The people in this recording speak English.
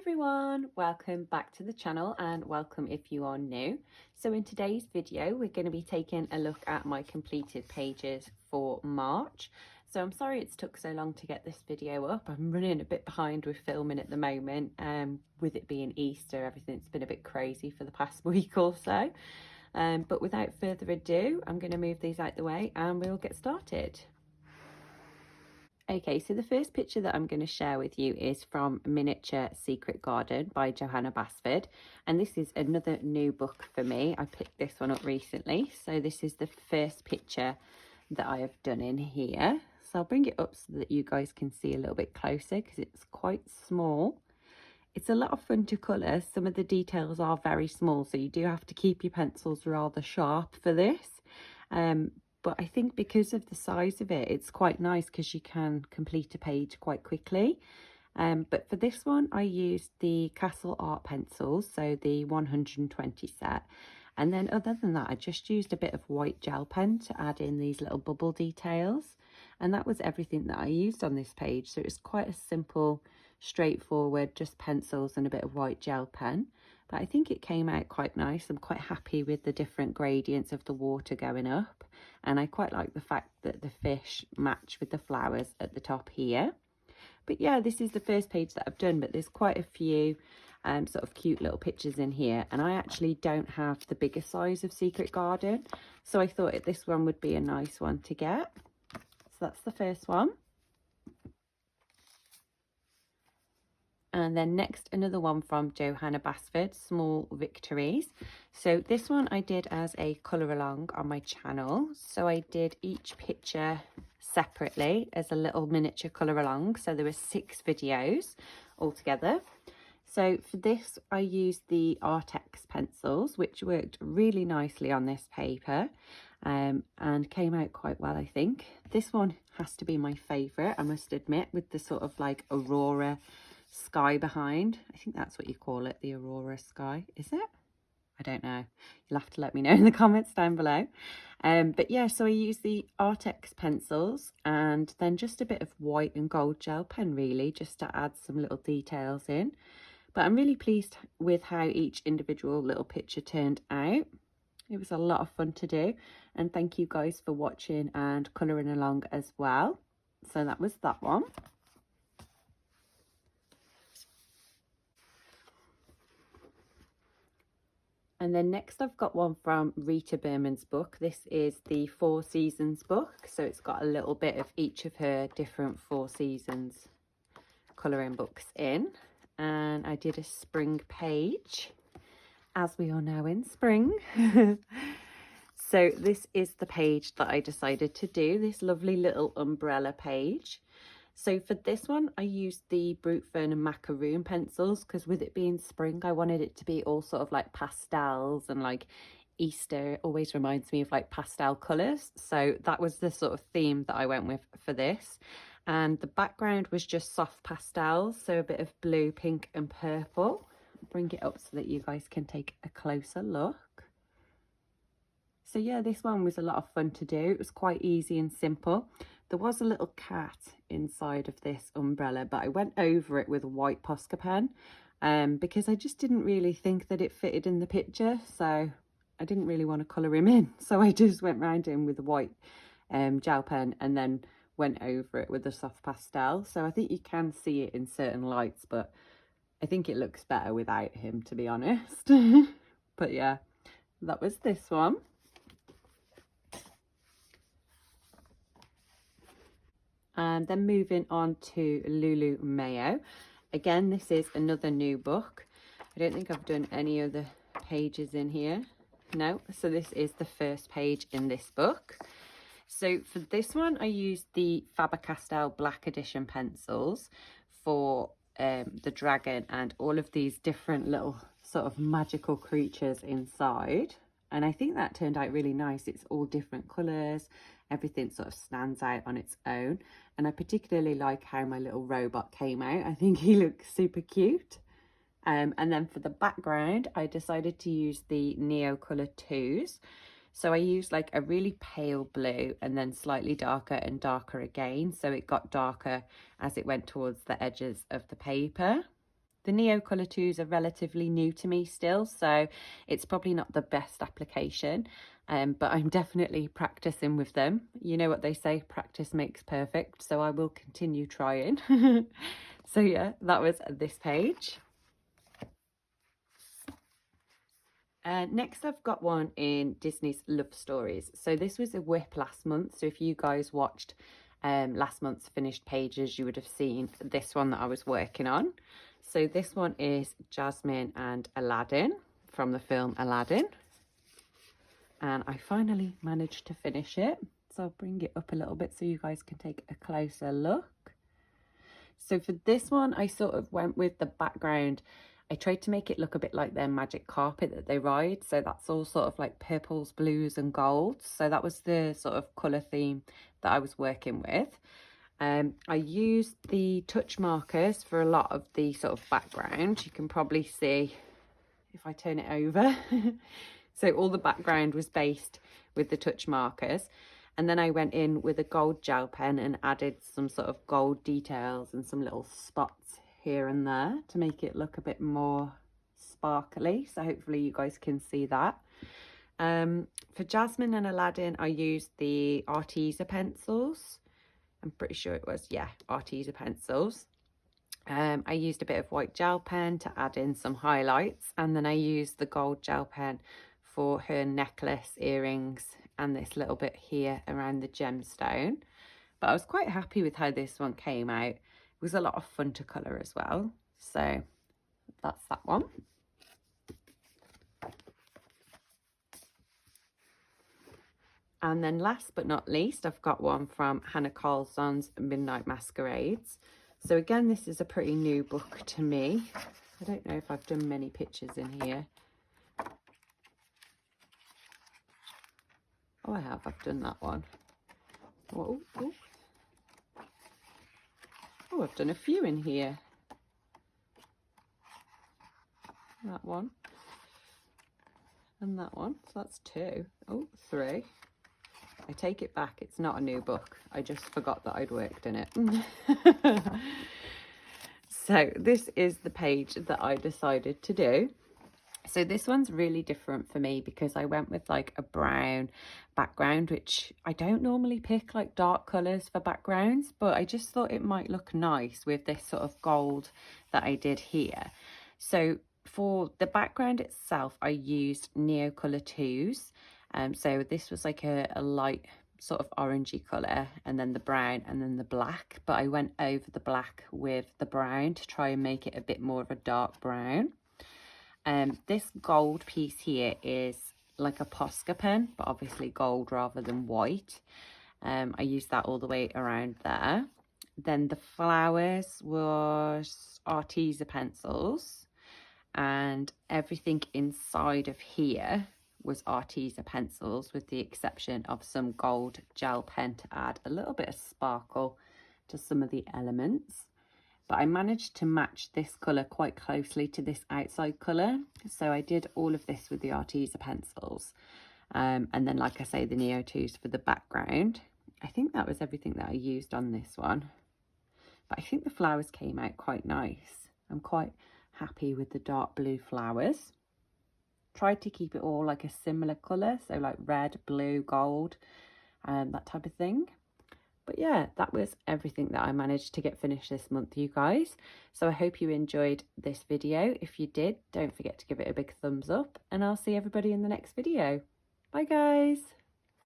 everyone, welcome back to the channel and welcome if you are new. So in today's video we're going to be taking a look at my completed pages for March. So I'm sorry it's took so long to get this video up. I'm running a bit behind with filming at the moment, with it being Easter, everything's been a bit crazy for the past week or so. But without further ado, I'm going to move these out the way and we'll get started. Okay, so the first picture that I'm going to share with you is from Miniature Secret Garden by Johanna Basford, and this is another new book for me. I picked this one up recently, so this is the first picture that I have done in here. So I'll bring it up so that you guys can see a little bit closer because it's quite small. It's a lot of fun to colour. Some of the details are very small, so you do have to keep your pencils rather sharp for this. But I think because of the size of it, it's quite nice because you can complete a page quite quickly. But for this one, I used the Castle Art pencils, so the 120 set. And then other than that, I just used a bit of white gel pen to add in these little bubble details. And that was everything that I used on this page. So it was quite a simple, straightforward, just pencils and a bit of white gel pen. But I think it came out quite nice. I'm quite happy with the different gradients of the water going up. And I quite like the fact that the fish match with the flowers at the top here. But yeah, this is the first page that I've done, but there's quite a few sort of cute little pictures in here. And I actually don't have the bigger size of Secret Garden, so I thought this one would be a nice one to get. So that's the first one. And then next, another one from Johanna Basford, Small Victories. So this one I did as a colour along on my channel. So I did each picture separately as a little miniature colour along. So there were 6 videos altogether. So for this, I used the Artex pencils, which worked really nicely on this paper, and came out quite well, I think. This one has to be my favourite, I must admit, with the sort of like aurora sky behind. I think that's what you call it, the aurora sky, is it? I don't know. You'll have to let me know in the comments down below. But yeah, so I used the Artex pencils and then just a bit of white and gold gel pen, really, just to add some little details in. But I'm really pleased with how each individual little picture turned out. It was a lot of fun to do, and thank you guys for watching and colouring along as well. So that was that one. And then next I've got one from Rita Berman's book. This is the 4 Seasons book. So it's got a little bit of each of her different 4 seasons colouring books in. And I did a spring page, as we are now in spring. So this is the page that I decided to do, this lovely little umbrella page. So for this one, I used the Brute Fern and Macaroon pencils because with it being spring, I wanted it to be all sort of like pastels, and like Easter always reminds me of like pastel colours. So that was the sort of theme that I went with for this. And the background was just soft pastels, so a bit of blue, pink and purple. I'll bring it up so that you guys can take a closer look. So yeah, this one was a lot of fun to do. It was quite easy and simple. There was a little cat inside of this umbrella, but I went over it with a white Posca pen because I just didn't really think that it fitted in the picture. So I didn't really want to colour him in. So I just went round him with a white gel pen and then went over it with a soft pastel. So I think you can see it in certain lights, but I think it looks better without him, to be honest. But yeah, that was this one. And then moving on to Lulu Mayo. Again, this is another new book. I don't think I've done any other pages in here. No, so this is the first page in this book. So for this one, I used the Faber-Castell Black Edition pencils for the dragon and all of these different little sort of magical creatures inside. And I think that turned out really nice. It's all different colours. Everything sort of stands out on its own. And I particularly like how my little robot came out. I think he looks super cute. And then for the background, I decided to use the Neo Colour 2s. So I used like a really pale blue and then slightly darker and darker again. So it got darker as it went towards the edges of the paper. The Neo Colour 2s are relatively new to me still, so it's probably not the best application, but I'm definitely practicing with them. You know what they say, practice makes perfect, so I will continue trying. So yeah, that was this page. Next I've got one in Disney's Love Stories. So this was a whip last month, so if you guys watched last month's finished pages, you would have seen this one that I was working on. So this one is Jasmine and Aladdin from the film Aladdin. And I finally managed to finish it. So I'll bring it up a little bit so you guys can take a closer look. So for this one, I sort of went with the background. I tried to make it look a bit like their magic carpet that they ride. So that's all sort of like purples, blues and golds. So that was the sort of colour theme that I was working with. I used the touch markers for a lot of the sort of background. You can probably see if I turn it over. So all the background was based with the touch markers. And then I went in with a gold gel pen and added some sort of gold details and some little spots here and there to make it look a bit more sparkly. So hopefully you guys can see that. For Jasmine and Aladdin, I used the Arteza pencils. I'm pretty sure it was, yeah, Arteza pencils. I used a bit of white gel pen to add in some highlights, and then I used the gold gel pen for her necklace, earrings, and this little bit here around the gemstone. But I was quite happy with how this one came out. It was a lot of fun to colour as well. So that's that one. And then last but not least, I've got one from Hannah Carlson's Midnight Masquerades. So again, this is a pretty new book to me. I don't know if I've done many pictures in here. Oh, I have. I've done that one. Oh, oh. Oh, I've done a few in here. That one. And that one. So that's 2. Oh, 3. I take it back. It's not a new book. I just forgot that I'd worked in it. So this is the page that I decided to do. So this one's really different for me because I went with like a brown background, which I don't normally pick like dark colours for backgrounds, but I just thought it might look nice with this sort of gold that I did here. So for the background itself, I used Neo Colour 2s. So this was like a light sort of orangey colour, and then the brown, and then the black. But I went over the black with the brown to try and make it a bit more of a dark brown. This gold piece here is like a Posca pen, but obviously gold rather than white. I used that all the way around there. Then the flowers was Arteza pencils, and everything inside of here was Arteza pencils, with the exception of some gold gel pen to add a little bit of sparkle to some of the elements. But I managed to match this colour quite closely to this outside colour. So I did all of this with the Arteza pencils. And then, like I say, the Neo 2s for the background. I think that was everything that I used on this one. But I think the flowers came out quite nice. I'm quite happy with the dark blue flowers. Tried to keep it all like a similar colour. So like red, blue, gold, that type of thing. But yeah, that was everything that I managed to get finished this month, you guys. So I hope you enjoyed this video. If you did, don't forget to give it a big thumbs up, and I'll see everybody in the next video. Bye guys.